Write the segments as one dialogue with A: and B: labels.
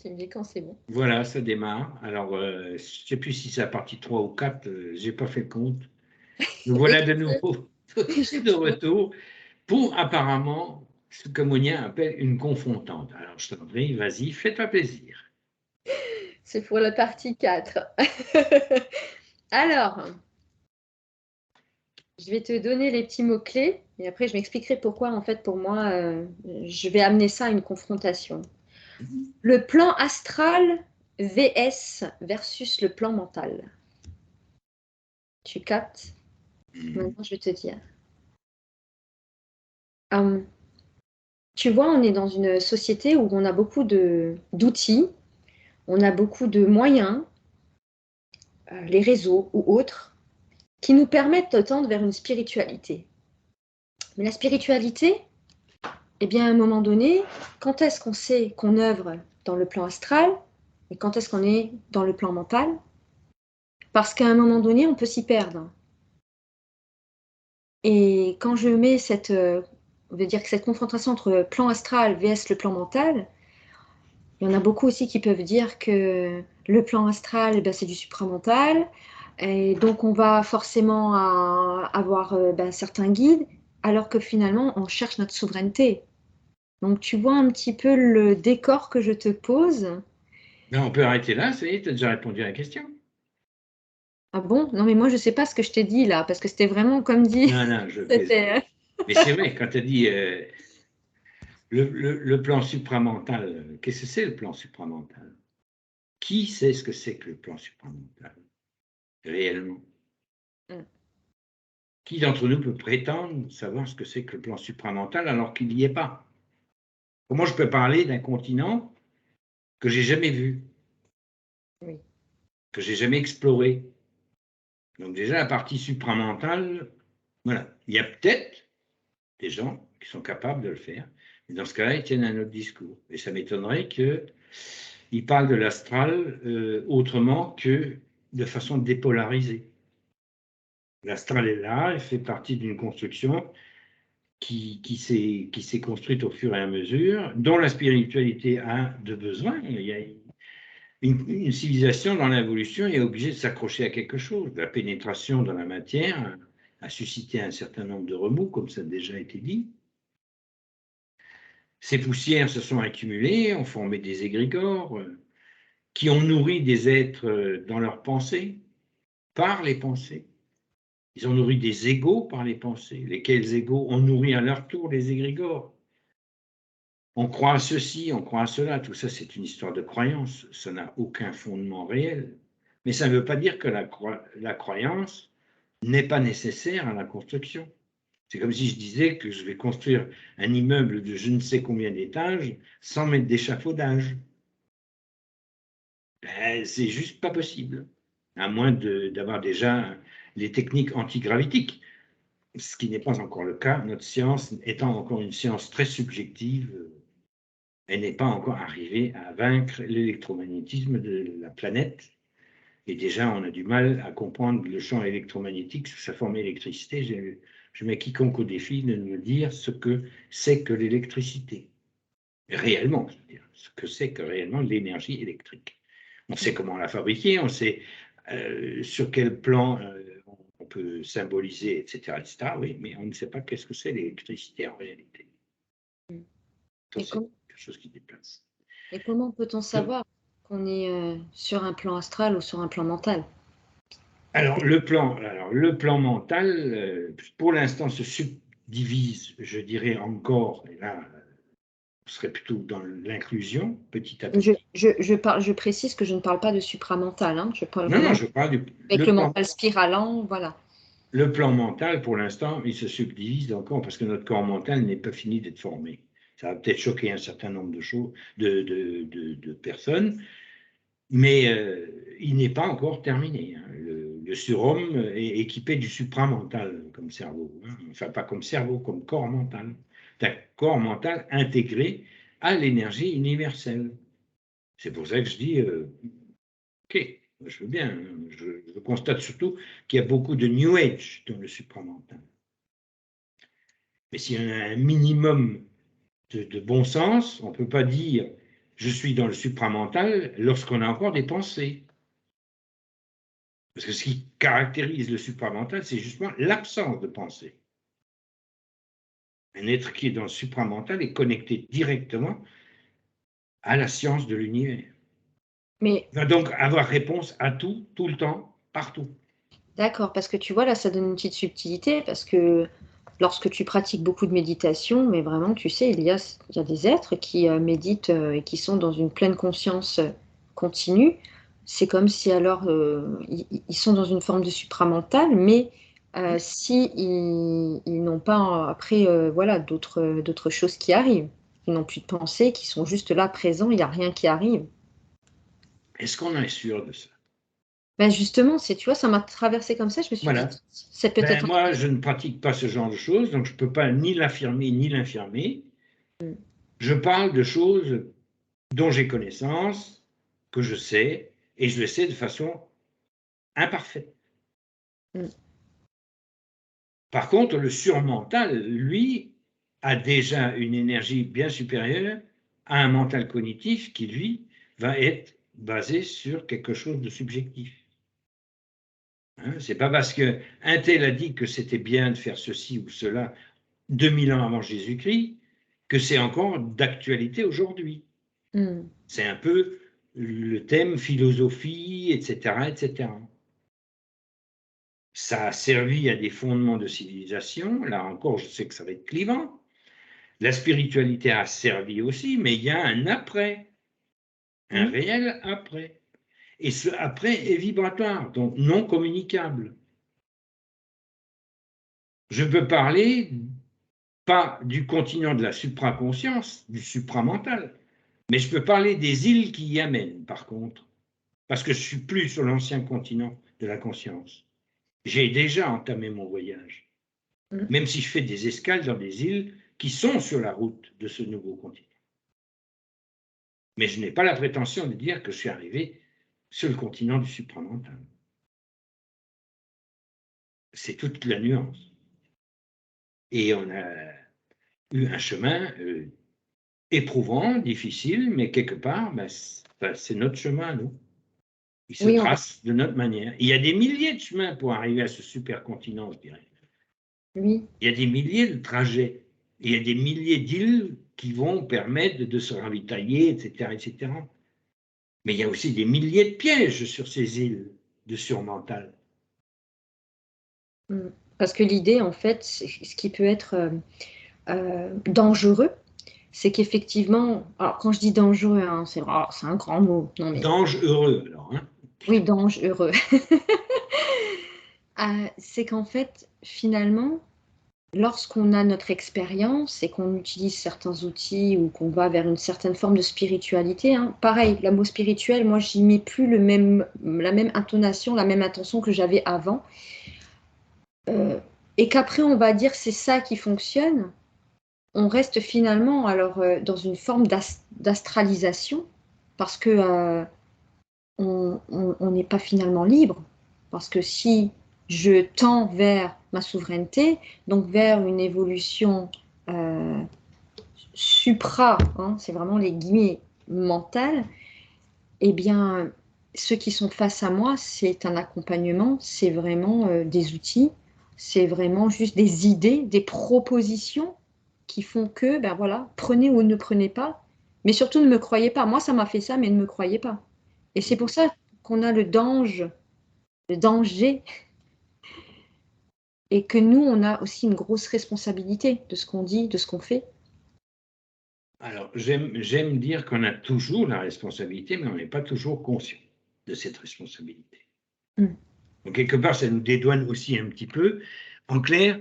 A: Tu me dis quand c'est bon.
B: Voilà, ça démarre. Alors, je ne sais plus si c'est la partie 3 ou 4, je n'ai pas fait le compte. Nous voilà de nouveau de retour pour apparemment ce que Monia appelle une confrontante. Alors, je t'en prie, vas-y, fais-toi plaisir.
A: C'est pour la partie 4. Alors, je vais te donner les petits mots-clés et après je m'expliquerai pourquoi, en fait, pour moi, je vais amener ça à une confrontation. Le plan astral VS versus le plan mental. Tu captes? Maintenant, je vais te dire. Tu vois, on est dans une société où on a beaucoup d'outils, on a beaucoup de moyens, les réseaux ou autres, qui nous permettent de tendre vers une spiritualité. Mais la spiritualité, eh bien, à un moment donné, quand est-ce qu'on sait qu'on œuvre dans le plan astral et quand est-ce qu'on est dans le plan mental? Parce qu'à un moment donné, on peut s'y perdre. Et quand je mets on veut dire que cette confrontation entre plan astral vs le plan mental, il y en a beaucoup aussi qui peuvent dire que le plan astral, ben, c'est du supramental, et donc on va forcément avoir ben, certains guides, alors que finalement, on cherche notre souveraineté. Donc tu vois un petit peu le décor que je te pose.
B: Ben, on peut arrêter là, ça y est, tu as déjà répondu à la question.
A: Ah bon? Non, mais moi, je ne sais pas ce que je t'ai dit là, parce que c'était vraiment comme dit.
B: Non, non, je plaisante.
A: C'était.
B: Mais c'est vrai, quand tu as dit le plan supramental, qu'est-ce que c'est le plan supramental? Qui sait ce que c'est que le plan supramental, réellement?
A: Mm.
B: Qui d'entre nous peut prétendre savoir ce que c'est que le plan supramental alors qu'il n'y est pas? Comment je peux parler d'un continent que j'ai jamais vu,
A: Oui.
B: que j'ai jamais exploré? Donc déjà, la partie supramentale, voilà. Il y a peut-être des gens qui sont capables de le faire, mais dans ce cas-là, ils tiennent un autre discours. Et ça m'étonnerait qu'ils parlent de l'astral autrement que de façon dépolarisée. L'astral est là, elle fait partie d'une construction qui s'est construite au fur et à mesure, dont la spiritualité a de besoin. Il y a une civilisation dans l'évolution est obligée de s'accrocher à quelque chose. La pénétration dans la matière a suscité un certain nombre de remous, comme ça a déjà été dit. Ces poussières se sont accumulées, ont formé des égrégores qui ont nourri des êtres dans leurs pensées, par les pensées. Ils ont nourri des égaux par les pensées, lesquels égaux ont nourri à leur tour les égrégores. On croit à ceci, on croit à cela, tout ça c'est une histoire de croyance, ça n'a aucun fondement réel. Mais ça ne veut pas dire que la croyance n'est pas nécessaire à la construction. C'est comme si je disais que je vais construire un immeuble de je ne sais combien d'étages sans mettre d'échafaudage. Ben, c'est juste pas possible, à moins d'avoir déjà les techniques antigravitiques, ce qui n'est pas encore le cas, notre science étant encore une science très subjective. Elle n'est pas encore arrivée à vaincre l'électromagnétisme de la planète. Et déjà, on a du mal à comprendre le champ électromagnétique sous sa forme électricité. Je mets quiconque au défi de me dire ce que c'est que l'électricité. Réellement, c'est-à-dire ce que c'est que réellement l'énergie électrique. On sait comment la fabriquer, on sait sur quel plan on peut symboliser, etc., etc. Oui, mais on ne sait pas qu'est-ce que c'est l'électricité en réalité. Ça, c'est quelque chose qui déplace.
A: Et comment peut-on savoir qu'on est sur un plan astral ou sur un plan mental?
B: Alors, le plan mental, pour l'instant, se subdivise, je dirais encore, et là, on serait plutôt dans l'inclusion, petit à petit.
A: Je précise que je ne parle pas de supramental, hein. Je parle
B: Non,
A: vraiment
B: non, je parle
A: avec le mental spiralant, voilà.
B: Le plan mental, pour l'instant, il se subdivise encore parce que notre corps mental n'est pas fini d'être formé. Ça va peut-être choquer un certain nombre de choses, de personnes, mais il n'est pas encore terminé. Hein. Le surhomme est équipé du supramental comme cerveau. Hein. Enfin, pas comme cerveau, comme corps mental. C'est un corps mental intégré à l'énergie universelle. C'est pour ça que je dis, OK, je veux bien. Hein. Je constate surtout qu'il y a beaucoup de New Age dans le supramental. Mais s'il y en a un minimum de bon sens, on ne peut pas dire je suis dans le supramental lorsqu'on a encore des pensées. Parce que ce qui caractérise le supramental, c'est justement l'absence de pensée. Un être qui est dans le supramental est connecté directement à la science de l'univers.
A: Mais
B: Il va donc avoir réponse à tout, tout le temps, partout.
A: d'accord, parce que tu vois, là, ça donne une petite subtilité, parce que lorsque tu pratiques beaucoup de méditation, mais vraiment, tu sais, il y a des êtres qui méditent et qui sont dans une pleine conscience continue. C'est comme si alors ils sont dans une forme de supramental, mais si ils n'ont pas après voilà d'autres choses qui arrivent, ils n'ont plus de pensée, qui sont juste là présents, il n'y a rien qui arrive.
B: Est-ce qu'on est sûr de ça?
A: Ben justement, tu vois, ça m'a traversé comme ça, je me suis dit,
B: Voilà.
A: c'est
B: Ben,
A: peut-être un
B: moi,
A: truc.
B: je ne pratique pas ce genre de choses, donc je ne peux pas ni l'affirmer ni l'infirmer. Je parle de choses dont j'ai connaissance, que je sais, et je le sais de façon imparfaite.
A: Mm.
B: Par contre, le surmental, lui, a déjà une énergie bien supérieure à un mental cognitif qui, lui, va être basé sur quelque chose de subjectif. Hein, c'est pas parce qu'un tel a dit que c'était bien de faire ceci ou cela 2000 ans avant Jésus-Christ que c'est encore d'actualité aujourd'hui.
A: Mm.
B: C'est un peu le thème philosophie, etc., etc. Ça a servi à des fondements de civilisation. Là encore, je sais que ça va être clivant. La spiritualité a servi aussi, mais il y a un après, un
A: Oui,
B: réel après. Et ce après est vibratoire, donc non communicable. Je peux parler pas du continent de la supraconscience, du supramental, mais je peux parler des îles qui y amènent, par contre, parce que je suis plus sur l'ancien continent de la conscience. J'ai déjà entamé mon voyage,
A: mm.
B: même si je fais des escales dans des îles qui sont sur la route de ce nouveau continent. Mais je n'ai pas la prétention de dire que je suis arrivé sur le continent du supramental. C'est toute la nuance. Et on a eu un chemin éprouvant, difficile, mais quelque part, ben, c'est notre chemin, nous. Il se
A: Oui,
B: trace de notre manière. Il y a des milliers de chemins pour arriver à ce supercontinent, je dirais.
A: oui,
B: Il y a des milliers de trajets. Il y a des milliers d'îles qui vont permettre de se ravitailler, etc., etc. Mais il y a aussi des milliers de pièges sur ces îles de surmental.
A: mm. Parce que l'idée, en fait, ce qui peut être dangereux, c'est qu'effectivement, alors quand je dis dangereux, hein, c'est un grand mot, non mais
B: D'anges heureux, alors. Hein.
A: oui, dangereux, c'est qu'en fait, finalement, lorsqu'on a notre expérience et qu'on utilise certains outils ou qu'on va vers une certaine forme de spiritualité, hein, pareil, le mot spirituel, moi, j'y mets plus la même intonation, la même intention que j'avais avant. Et qu'après, on va dire c'est ça qui fonctionne, on reste finalement alors dans une forme d'astralisation parce que on n'est pas finalement libre. Parce que si je tends vers ma souveraineté, donc vers une évolution euh, supra, hein, c'est vraiment les guillemets mentales, eh bien, ceux qui sont face à moi, c'est un accompagnement, c'est vraiment des outils, c'est vraiment juste des idées, des propositions qui font que, ben voilà, prenez ou ne prenez pas, mais surtout ne me croyez pas. Moi, ça m'a fait ça, mais ne me croyez pas. Et c'est pour ça qu'on a le danger, et que nous, on a aussi une grosse responsabilité de ce qu'on dit, de ce qu'on fait.
B: Alors, j'aime dire qu'on a toujours la responsabilité, mais on n'est pas toujours conscient de cette responsabilité.
A: Mm.
B: Donc, quelque part, ça nous dédouane aussi un petit peu. En clair,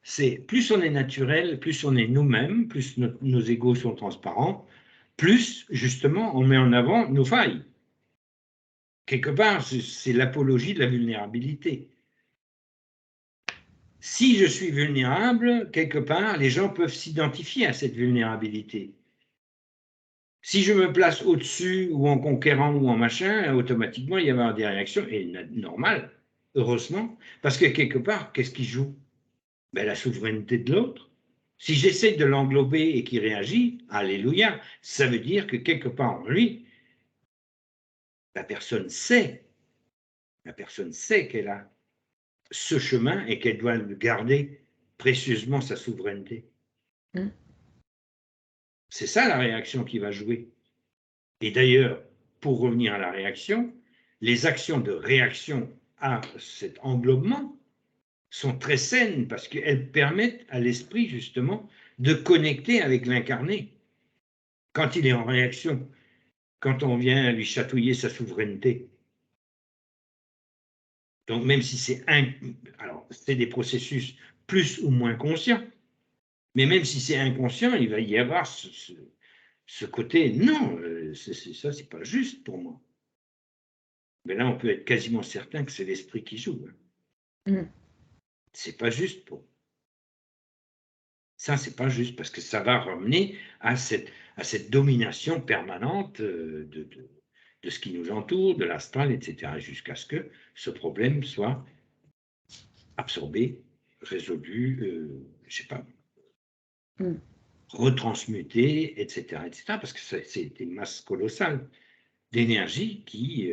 B: c'est plus on est naturel, plus on est nous-mêmes, plus nos égos sont transparents, plus, justement, on met en avant nos failles. Quelque part, c'est l'apologie de la vulnérabilité. Si je suis vulnérable, quelque part, les gens peuvent s'identifier à cette vulnérabilité. Si je me place au-dessus ou en conquérant ou en machin, automatiquement, il y avoir des réactions, et normal, heureusement, parce que quelque part, qu'est-ce qui joue? Ben, la souveraineté de l'autre. Si j'essaie de l'englober et qu'il réagit, alléluia, ça veut dire que quelque part en lui, la personne sait qu'elle a ce chemin et qu'elle doit le garder précieusement sa souveraineté.
A: Mm.
B: C'est ça la réaction qui va jouer. Et d'ailleurs, pour revenir à la réaction, les actions de réaction à cet englobement sont très saines parce qu'elles permettent à l'esprit justement de connecter avec l'incarné. Quand il est en réaction, quand on vient lui chatouiller sa souveraineté. Donc même si alors c'est des processus plus ou moins conscients, mais même si c'est inconscient, il va y avoir ce côté, non, ça c'est pas juste pour moi. Mais là, on peut être quasiment certain que c'est l'esprit qui joue.
A: Mm.
B: C'est pas juste pour. Ça, c'est pas juste parce que ça va ramener à cette domination permanente de ce qui nous entoure, de l'astral, etc., jusqu'à ce que ce problème soit absorbé, résolu, je sais pas,
A: Mm.
B: retransmuté, etc., parce que c'est des masses colossales d'énergie qui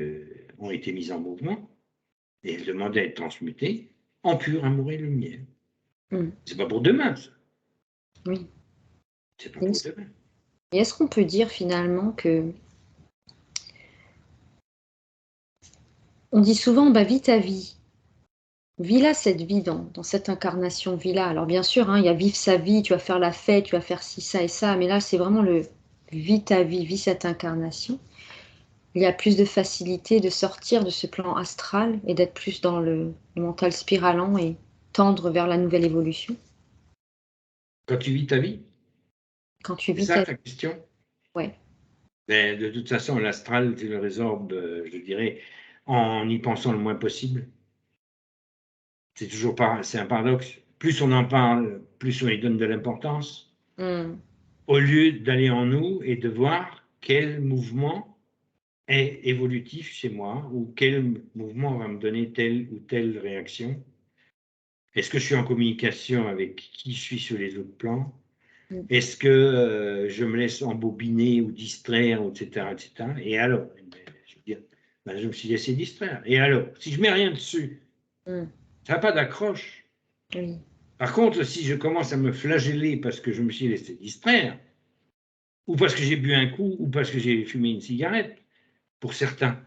B: ont été mises en mouvement et elles demandaient à être transmutées en pur amour et lumière.
A: Mm.
B: C'est pas pour demain, ça.
A: Oui.
B: C'est pas pour demain.
A: Et est-ce qu'on peut dire finalement que on dit souvent bah, vis ta vie, vis là cette vie dans cette incarnation, vis là. Alors bien sûr, hein, il y a vivre sa vie, tu vas faire la fête, tu vas faire ci, ça et ça, mais là c'est vraiment le vis ta vie, vis cette incarnation. Il y a plus de facilité de sortir de ce plan astral et d'être plus dans le mental spiralant et tendre vers la nouvelle évolution.
B: Quand tu vis ta vie,
A: Quand tu
B: c'est
A: vis
B: ça
A: ta vie,
B: ta question?
A: ouais.
B: Mais de toute façon, l'astral, tu le résorbes, je dirais, en y pensant le moins possible. C'est un paradoxe. Plus on en parle, plus on y donne de l'importance,
A: Mm.
B: au lieu d'aller en nous et de voir quel mouvement est évolutif chez moi ou quel mouvement va me donner telle ou telle réaction. Est-ce que je suis en communication avec qui je suis sur les autres plans?
A: Mm.
B: Est-ce que je me laisse embobiner ou distraire, etc., etc. Et alors, je veux dire, ben, je me suis laissé distraire. Et alors, si je mets rien dessus,
A: Mm.
B: ça n'a pas d'accroche.
A: Oui.
B: Par contre, si je commence à me flageller parce que je me suis laissé distraire, ou parce que j'ai bu un coup, ou parce que j'ai fumé une cigarette, pour certains,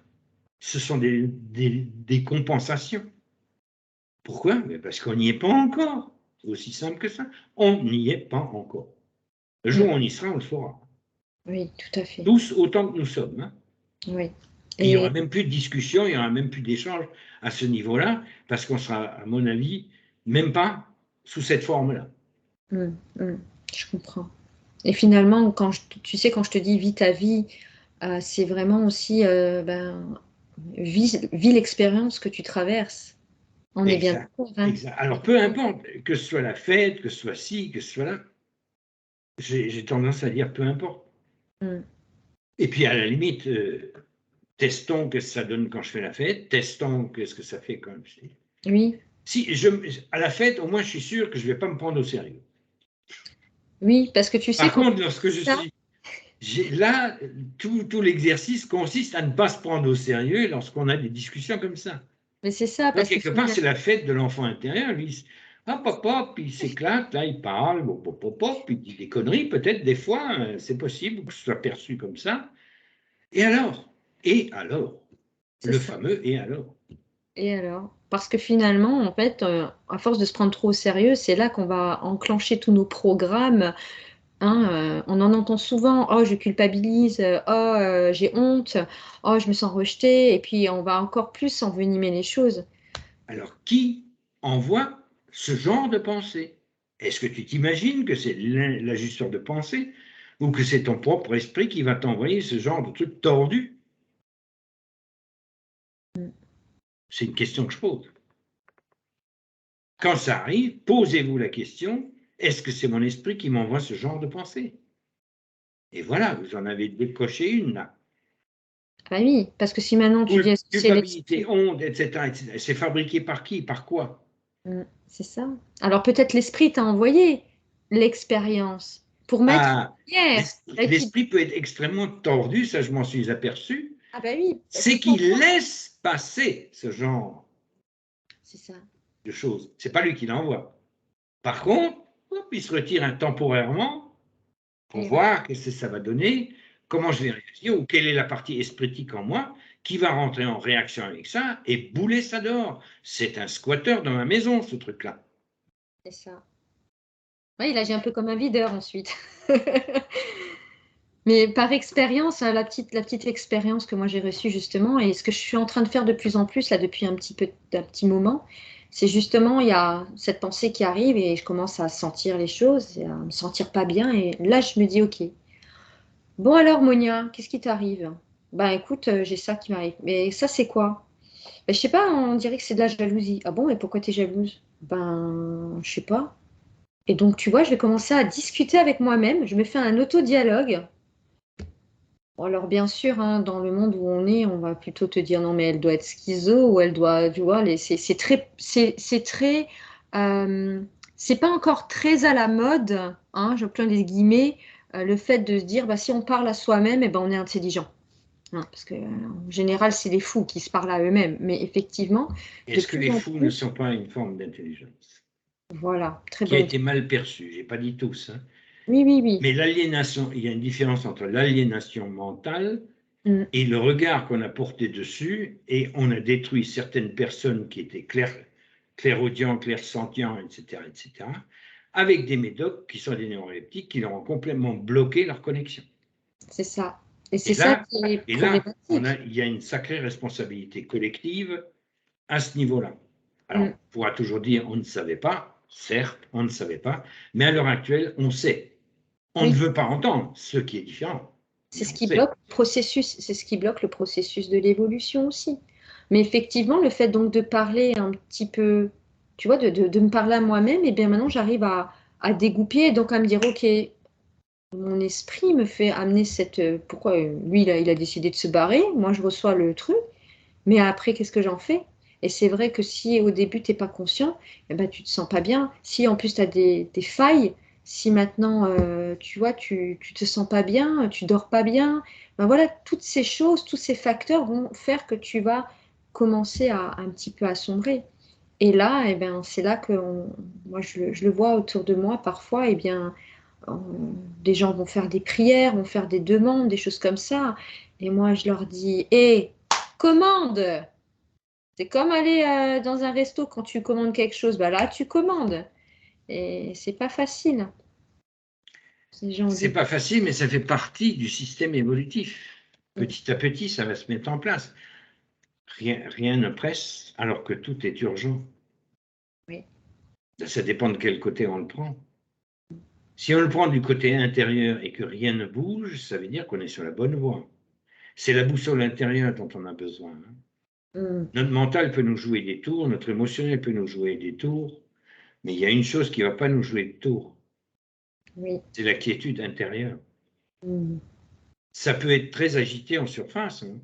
B: ce sont des compensations. Pourquoi? Mais parce qu'on n'y est pas encore. C'est aussi simple que ça. On n'y est pas encore. Le jour
A: Mm.
B: où on y sera, on le saura.
A: Oui, tout à fait.
B: Tous autant que nous sommes. Hein.
A: Oui.
B: Il n'y
A: Et
B: aura même plus de discussion, il n'y aura même plus d'échange à ce niveau-là, parce qu'on sera, à mon avis, même pas sous cette forme-là.
A: mm, mm, je comprends. Et finalement, tu sais, quand je te dis vis ta vie, c'est vraiment aussi ben, vis l'expérience que tu traverses. On est bien
B: Exact,
A: d'accord, hein?
B: exact. Alors, peu importe, que ce soit la fête, que ce soit ci, que ce soit là, j'ai tendance à dire peu importe.
A: Mm.
B: Et puis, à la limite, testons qu'est-ce que ça donne quand je fais la fête, testons qu'est-ce que ça fait quand je.
A: Oui,
B: Si à la fête, au moins, je suis sûr que je ne vais pas me prendre au sérieux.
A: oui, parce que tu sais
B: Par
A: qu'on
B: contre, lorsque je
A: ça,
B: suis là, tout l'exercice consiste à ne pas se prendre au sérieux lorsqu'on a des discussions comme ça.
A: mais c'est ça,
B: Donc,
A: parce que
B: quelque part,
A: finalement,
B: c'est la fête de l'enfant intérieur. Lui, hop, hop, hop, il s'éclate, là, il parle, hop, hop, hop, hop, il dit des conneries, peut-être des fois, c'est possible que ce soit perçu comme ça. Et alors? Et alors?
A: c'est
B: Le
A: ça.
B: fameux et alors?
A: Et alors? Parce que finalement, en fait, à force de se prendre trop au sérieux, c'est là qu'on va enclencher tous nos programmes. Hein, on en entend souvent, oh, je culpabilise, oh, j'ai honte, oh, je me sens rejetée, et puis on va encore plus envenimer les choses.
B: Alors, qui envoie ce genre de pensée? Est-ce que tu t'imagines que c'est l'ajusteur de pensée ou que c'est ton propre esprit qui va t'envoyer ce genre de truc tordu?
A: Mm.
B: C'est une question que je pose. Quand ça arrive, posez-vous la question, est-ce que c'est mon esprit qui m'envoie ce genre de pensée? Et voilà, vous en avez décoché une là.
A: Ah oui, parce que si maintenant tu dis, est-ce que c'est
B: Culpabilité,
A: l'esprit?
B: honte, etc., etc. C'est fabriqué par qui? Par quoi?
A: C'est ça. Alors peut-être l'esprit t'a envoyé l'expérience, pour mettre
B: Ah,
A: en lumière.
B: l'esprit peut être extrêmement tordu, ça je m'en suis aperçu.
A: Ah bah oui, parce
B: C'est
A: qu'il faut.
B: qu'il laisse passer ce genre
A: C'est ça.
B: de choses. C'est pas lui qui l'envoie. Par contre, hop, il se retire temporairement pour
A: Et ouais,
B: voir qu'est-ce que ça va donner, comment je vais réagir, ou quelle est la partie espritique en moi qui va rentrer en réaction avec ça et bouler ça dehors. C'est un squatteur dans ma maison, ce truc-là.
A: c'est ça. Ouais, il agit un peu comme un videur ensuite. Mais par expérience, hein, la petite expérience que moi j'ai reçue justement, et ce que je suis en train de faire de plus en plus là depuis un petit moment, c'est justement il y a cette pensée qui arrive et je commence à sentir les choses, et à me sentir pas bien, et là je me dis ok. Bon alors Monia, qu'est-ce qui t'arrive? Ben écoute, j'ai ça qui m'arrive. Mais ça c'est quoi? Ben, je sais pas, on dirait que c'est de la jalousie. Ah bon, et pourquoi t'es jalouse? Ben je sais pas. Et donc tu vois, je vais commencer à discuter avec moi-même. Je me fais un auto-dialogue. Bon, alors bien sûr, hein, dans le monde où on est, on va plutôt te dire non mais elle doit être schizo ou elle doit, tu vois, c'est très, euh, c'est pas encore très à la mode, hein, je plein des guillemets, le fait de se dire bah si on parle à soi-même, et ben on est intelligent. Hein, parce que en général c'est les fous qui se parlent à eux-mêmes, mais effectivement, de
B: Est-ce que
A: plus
B: les
A: en
B: fous ne
A: plus,
B: sont pas une forme d'intelligence
A: voilà, très
B: qui a
A: bonne.
B: été mal perçue? Je n'ai pas dit tous, hein.
A: Oui, oui, oui.
B: Mais l'aliénation, il y a une différence entre l'aliénation mentale
A: Mm,
B: et le regard qu'on a porté dessus, et on a détruit certaines personnes qui étaient clairaudients, clairsentients, etc., etc., avec des médocs qui sont des neuroleptiques qui leur ont complètement bloqué leur connexion.
A: c'est ça. Et c'est
B: Et
A: ça
B: là,
A: qui est
B: et là
A: problématique.
B: il y a une sacrée responsabilité collective à ce niveau-là. Alors,
A: Mm,
B: on pourra toujours dire on ne savait pas, certes, on ne savait pas, mais à l'heure actuelle, on sait. On ne
A: oui.
B: veut pas entendre, ce qui est différent,
A: C'est
B: mais
A: ce
B: on
A: qui
B: sait.
A: bloque le processus, c'est ce qui bloque le processus de l'évolution aussi. Mais effectivement, le fait donc de parler un petit peu, tu vois, de me parler à moi-même, et bien maintenant j'arrive à dégoupiller, et donc à me dire, ok, mon esprit me fait amener cette. Pourquoi lui, il a décidé de se barrer, moi je reçois le truc, mais après, qu'est-ce que j'en fais? Et c'est vrai que si au début, tu n'es pas conscient, eh ben, tu ne te sens pas bien. Si en plus, tu as des failles, si maintenant, tu vois, tu te sens pas bien, tu dors pas bien, ben voilà, toutes ces choses, tous ces facteurs vont faire que tu vas commencer à un petit peu à sombrer. Et là, eh ben, c'est là que moi, je le vois autour de moi parfois, eh bien, des gens vont faire des prières, vont faire des demandes, des choses comme ça. Et moi, je leur dis, hé, commande! C'est comme aller dans un resto quand tu commandes quelque chose, bah là tu commandes. Et c'est pas facile, j'ai
B: C'est
A: envie.
B: pas facile, mais ça fait partie du système évolutif. Petit à petit, ça va se mettre en place. Rien ne presse, alors que tout est urgent.
A: Oui,
B: Ça dépend de quel côté on le prend. Si on le prend du côté intérieur et que rien ne bouge, ça veut dire qu'on est sur la bonne voie. C'est la boussole intérieure dont on a besoin, hein.
A: mm,
B: Notre mental peut nous jouer des tours, notre émotionnel peut nous jouer des tours, mais il y a une chose qui ne va pas nous jouer de tours,
A: oui,
B: c'est la quiétude intérieure.
A: mm,
B: Ça peut être très agité en surface, hein,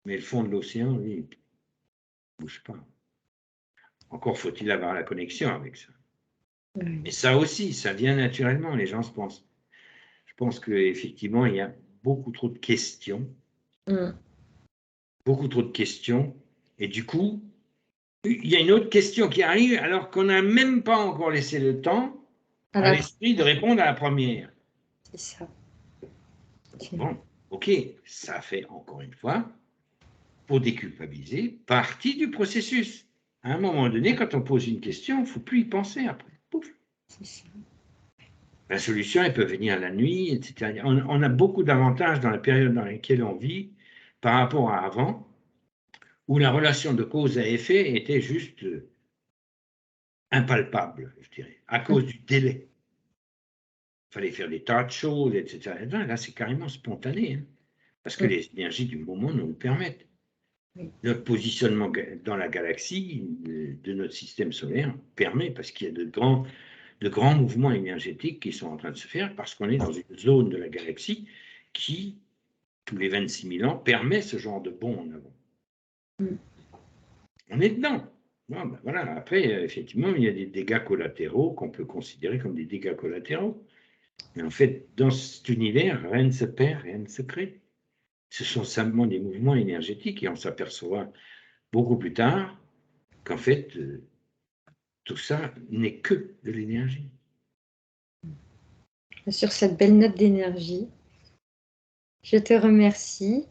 B: mais le fond de l'océan, lui, il ne bouge pas. Encore faut-il avoir la connexion avec ça. Mais
A: oui,
B: ça aussi, ça vient naturellement, les gens se pensent. Je pense qu'effectivement, il y a beaucoup trop de questions,
A: mm.
B: beaucoup trop de questions, et du coup, il y a une autre question qui arrive alors qu'on n'a même pas encore laissé le temps
A: À
B: à
A: la
B: l'esprit de
A: première,
B: répondre à la première.
A: c'est ça.
B: Bon, ok, ça fait encore une fois, pour déculpabiliser, partie du processus. À un moment donné, quand on pose une question, il ne faut plus y penser après. Pouf.
A: C'est ça.
B: La solution, elle peut venir la nuit, etc. On a beaucoup d'avantages dans la période dans laquelle on vit par rapport à avant, où la relation de cause à effet était juste impalpable, je dirais, à
A: Mm,
B: cause du délai. Il fallait faire des tas de choses, etc. Et là, c'est carrément spontané, hein, parce que
A: mm,
B: les énergies du moment nous le permettent.
A: oui,
B: Notre positionnement dans la galaxie de notre système solaire permet, parce qu'il y a de grands mouvements énergétiques qui sont en train de se faire, parce qu'on est dans une zone de la galaxie qui, tous les 26 000 ans, permet ce genre de bond en avant.
A: mm,
B: On est dedans. Bon, ben voilà. Après, effectivement, il y a des dégâts collatéraux qu'on peut considérer comme des dégâts collatéraux. Mais en fait, dans cet univers, rien ne se perd, rien ne se crée. Ce sont simplement des mouvements énergétiques et on s'aperçoit beaucoup plus tard qu'en fait, tout ça n'est que de l'énergie.
A: Sur cette belle note d'énergie, je te remercie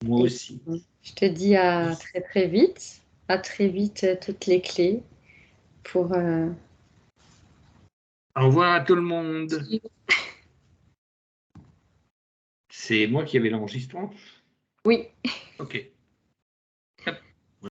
B: Moi
A: et
B: aussi.
A: je te dis à très très vite. À très vite, toutes les clés pour...
B: Au revoir à tout le monde. C'est moi qui avais l'enregistrement?
A: Oui.
B: Ok.